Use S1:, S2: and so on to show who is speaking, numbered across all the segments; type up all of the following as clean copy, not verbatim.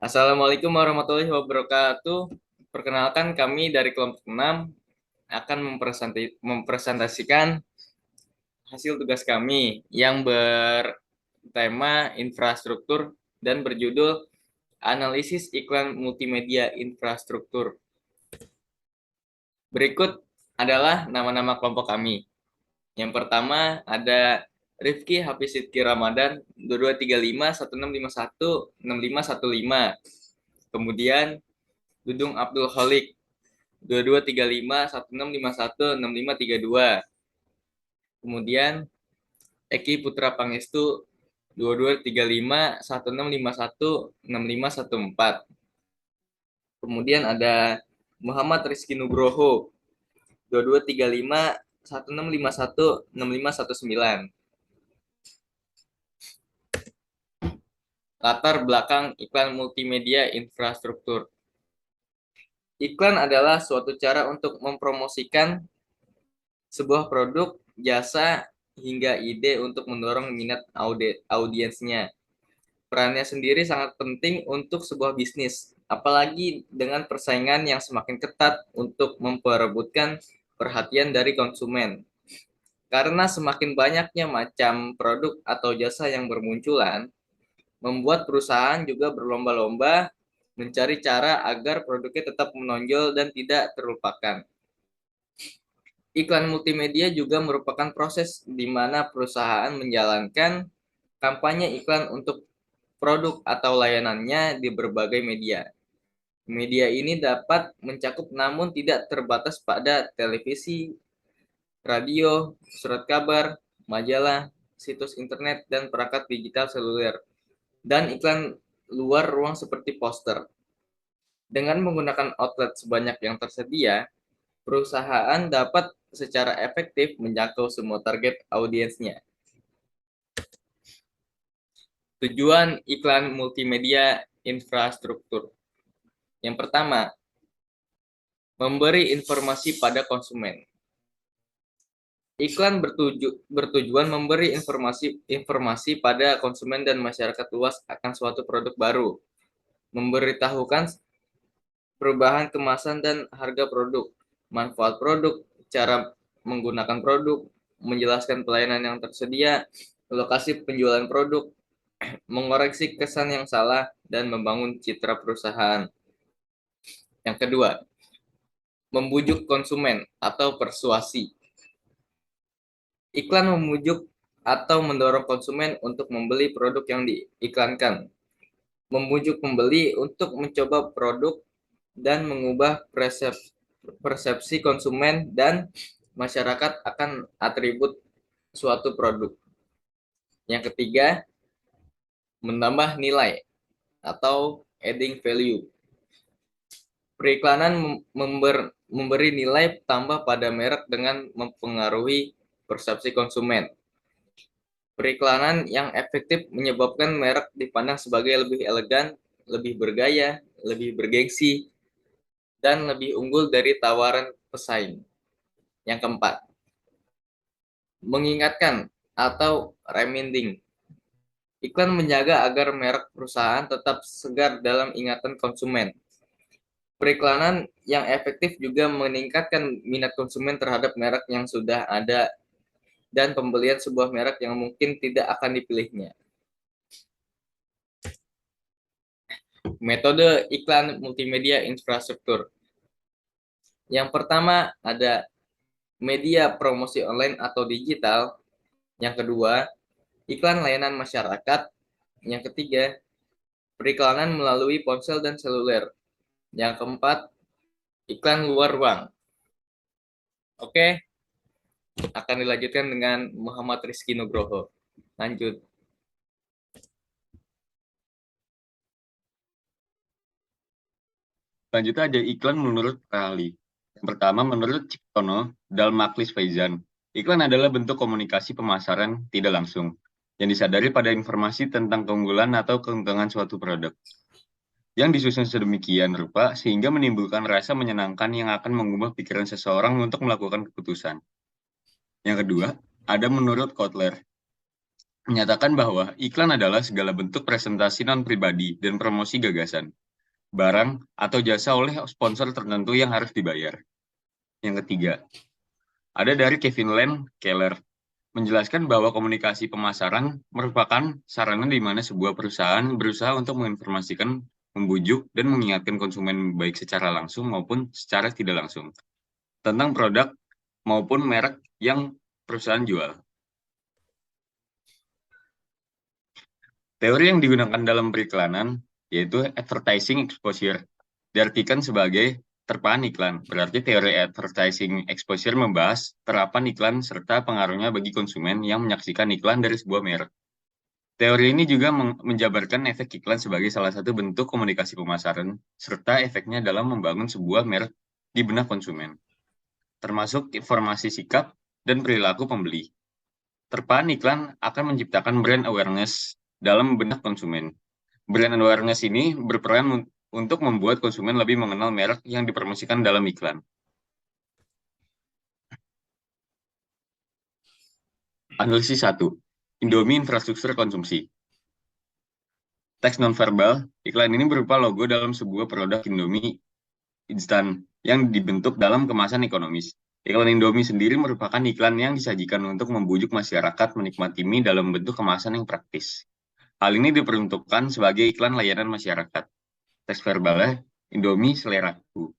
S1: Assalamualaikum warahmatullahi wabarakatuh. Perkenalkan kami dari kelompok 6 akan mempresentasikan hasil tugas kami yang bertema infrastruktur dan berjudul Analisis Iklan Multimedia Infrastruktur. Berikut adalah nama-nama kelompok kami. Yang pertama ada Rifki Hafiz Sidki Ramadan 2235 1651 6515. Kemudian Dudung Abdul Khalik 2235 1651 6532. Kemudian Eki Putra Pangestu 2235 1651 6514. Kemudian ada Muhammad Rizky Nugroho 2235 1651 6519. Latar belakang iklan multimedia infrastruktur. Iklan adalah suatu cara untuk mempromosikan sebuah produk, jasa, hingga ide untuk mendorong minat audiensnya. Perannya sendiri sangat penting untuk sebuah bisnis, apalagi dengan persaingan yang semakin ketat untuk memperebutkan perhatian dari konsumen. Karena semakin banyaknya macam produk atau jasa yang bermunculan, membuat perusahaan juga berlomba-lomba mencari cara agar produknya tetap menonjol dan tidak terlupakan. Iklan multimedia juga merupakan proses di mana perusahaan menjalankan kampanye iklan untuk produk atau layanannya di berbagai media. Media ini dapat mencakup namun tidak terbatas pada televisi, radio, surat kabar, majalah, situs internet, dan perangkat digital seluler, dan iklan luar ruang seperti poster. Dengan menggunakan outlet sebanyak yang tersedia, perusahaan dapat secara efektif menjangkau semua target audiensnya. Tujuan iklan multimedia infrastruktur. Yang pertama, memberi informasi pada konsumen. Iklan bertujuan memberi informasi pada konsumen dan masyarakat luas akan suatu produk baru, memberitahukan perubahan kemasan dan harga produk, manfaat produk, cara menggunakan produk, menjelaskan pelayanan yang tersedia, lokasi penjualan produk, mengoreksi kesan yang salah, dan membangun citra perusahaan. Yang kedua, membujuk konsumen atau persuasi. Iklan memujuk atau mendorong konsumen untuk membeli produk yang diiklankan. Membujuk pembeli untuk mencoba produk dan mengubah persepsi konsumen dan masyarakat akan atribut suatu produk. Yang ketiga, menambah nilai atau adding value. Periklanan memberi nilai tambah pada merek dengan mempengaruhi persepsi konsumen. Periklanan yang efektif menyebabkan merek dipandang sebagai lebih elegan, lebih bergaya, lebih bergengsi, dan lebih unggul dari tawaran pesaing. Yang keempat, mengingatkan atau reminding. Iklan menjaga agar merek perusahaan tetap segar dalam ingatan konsumen. Periklanan yang efektif juga meningkatkan minat konsumen terhadap merek yang sudah ada dan pembelian sebuah merek yang mungkin tidak akan dipilihnya. Metode iklan multimedia infrastruktur. Yang pertama ada media promosi online atau digital. Yang kedua, iklan layanan masyarakat. Yang ketiga, periklanan melalui ponsel dan seluler. Yang keempat, iklan luar ruang. Oke, akan dilanjutkan dengan Muhammad Rizky Nugroho. Lanjut.
S2: Selanjutnya ada iklan menurut Rali. Yang pertama, menurut Ciptono, Dalmaklis Faizan, iklan adalah bentuk komunikasi pemasaran tidak langsung, yang disadari pada informasi tentang keunggulan atau keuntungan suatu produk, yang disusun sedemikian rupa sehingga menimbulkan rasa menyenangkan yang akan mengubah pikiran seseorang untuk melakukan keputusan. Yang kedua, ada menurut Kotler. menyatakan bahwa iklan adalah segala bentuk presentasi non-pribadi dan promosi gagasan, barang, atau jasa oleh sponsor tertentu yang harus dibayar. Yang ketiga, ada dari Kevin Lane Keller, menjelaskan bahwa komunikasi pemasaran merupakan sarana di mana sebuah perusahaan berusaha untuk menginformasikan, membujuk, dan mengingatkan konsumen baik secara langsung maupun secara tidak langsung tentang produk maupun merek yang perusahaan jual. Teori yang digunakan dalam periklanan yaitu advertising exposure, diartikan sebagai terpaan iklan. Berarti teori advertising exposure membahas terapan iklan serta pengaruhnya bagi konsumen yang menyaksikan iklan dari sebuah merek. Teori ini juga menjabarkan efek iklan sebagai salah satu bentuk komunikasi pemasaran, serta efeknya dalam membangun sebuah merek di benak konsumen, termasuk informasi sikap dan perilaku pembeli. Terpaan iklan akan menciptakan brand awareness dalam benak konsumen. Brand awareness ini berperan untuk membuat konsumen lebih mengenal merek yang dipromosikan dalam iklan. Analisis 1. Indomie infrastruktur konsumsi. Teks nonverbal, iklan ini berupa logo dalam sebuah produk Indomie instan yang dibentuk dalam kemasan ekonomis. Iklan Indomie sendiri merupakan iklan yang disajikan untuk membujuk masyarakat menikmati mie dalam bentuk kemasan yang praktis. Hal ini diperuntukkan sebagai iklan layanan masyarakat. Teks verbalnya, Indomie seleraku.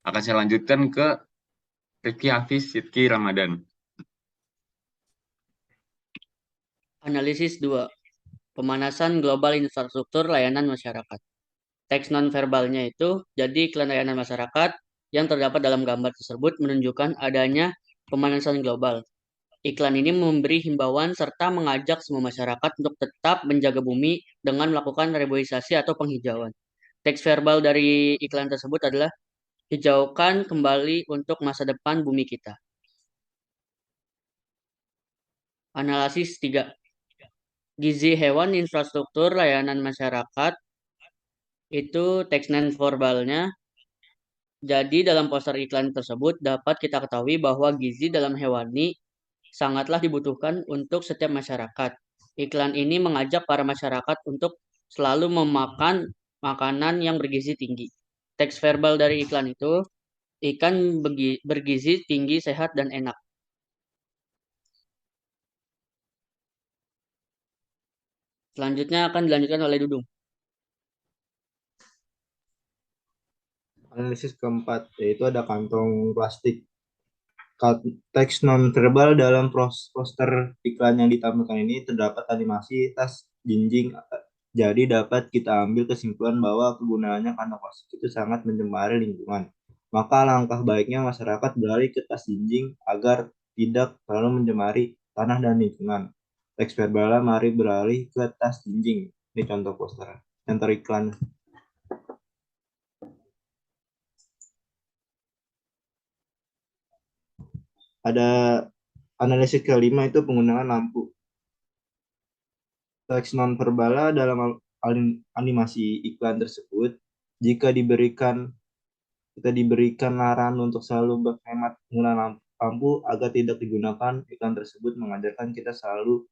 S2: Akan saya lanjutkan ke Rifki Hafiz Sidki Ramadan.
S3: Analisis 2. Pemanasan global infrastruktur layanan masyarakat. Teks nonverbalnya itu jadi iklan layanan masyarakat yang terdapat dalam gambar tersebut menunjukkan adanya pemanasan global. Iklan ini memberi himbauan serta mengajak semua masyarakat untuk tetap menjaga bumi dengan melakukan reboisasi atau penghijauan. Teks verbal dari iklan tersebut adalah hijaukan kembali untuk masa depan bumi kita. Analisis 3. Gizi hewan infrastruktur layanan masyarakat itu teks non-verbalnya. Jadi dalam poster iklan tersebut dapat kita ketahui bahwa gizi dalam hewani sangatlah dibutuhkan untuk setiap masyarakat. Iklan ini mengajak para masyarakat untuk selalu memakan makanan yang bergizi tinggi. Teks verbal dari iklan itu, ikan bergizi tinggi, sehat, dan enak. Selanjutnya akan dilanjutkan oleh Dudung.
S4: Analisis keempat, yaitu ada kantong plastik. Teks non-verbal dalam poster iklan yang ditampilkan ini terdapat animasi tas jinjing. Jadi dapat kita ambil kesimpulan bahwa kegunaannya kantong plastik itu sangat mencemari lingkungan. Maka langkah baiknya masyarakat beralih ke tas jinjing agar tidak terlalu mencemari tanah dan lingkungan. Teks verbal, mari beralih ke tas jinjing. Ini contoh poster, contoh iklan. Ada analisis kelima itu penggunaan lampu. Teks nonverbal dalam animasi iklan tersebut, jika kita diberikan larangan untuk selalu berhemat menggunakan lampu agar tidak digunakan, iklan tersebut mengajarkan kita selalu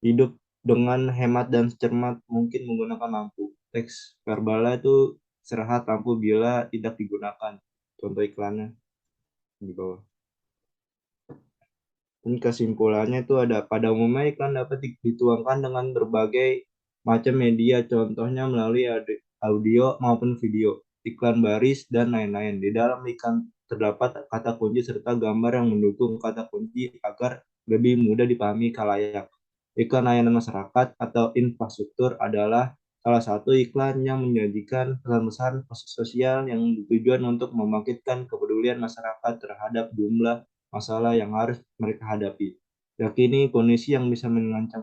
S4: hidup dengan hemat dan cermat mungkin menggunakan lampu. Teks verbalnya itu istirahat lampu bila tidak digunakan. Contoh iklannya di bawah. Dan kesimpulannya itu ada pada umumnya iklan dapat dituangkan dengan berbagai macam media, contohnya melalui audio maupun video, iklan baris, dan lain-lain. Di dalam iklan terdapat kata kunci serta gambar yang mendukung kata kunci agar lebih mudah dipahami khalayak. Iklan layanan masyarakat atau infrastruktur adalah salah satu iklan yang menyajikan pesan-pesan sosial yang bertujuan untuk membangkitkan kepedulian masyarakat terhadap jumlah masalah yang harus mereka hadapi. Yakini kondisi yang bisa mengancam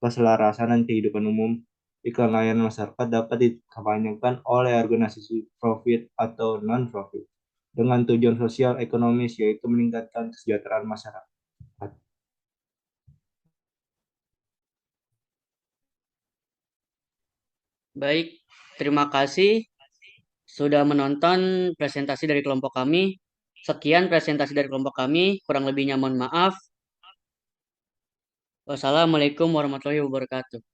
S4: keselarasan dan kehidupan umum. Iklan layanan masyarakat dapat dikampanyekan oleh organisasi profit atau non-profit dengan tujuan sosial ekonomis yaitu meningkatkan kesejahteraan masyarakat.
S3: Baik, terima kasih sudah menonton presentasi dari kelompok kami. Sekian presentasi dari kelompok kami, kurang lebihnya mohon maaf. Wassalamualaikum warahmatullahi wabarakatuh.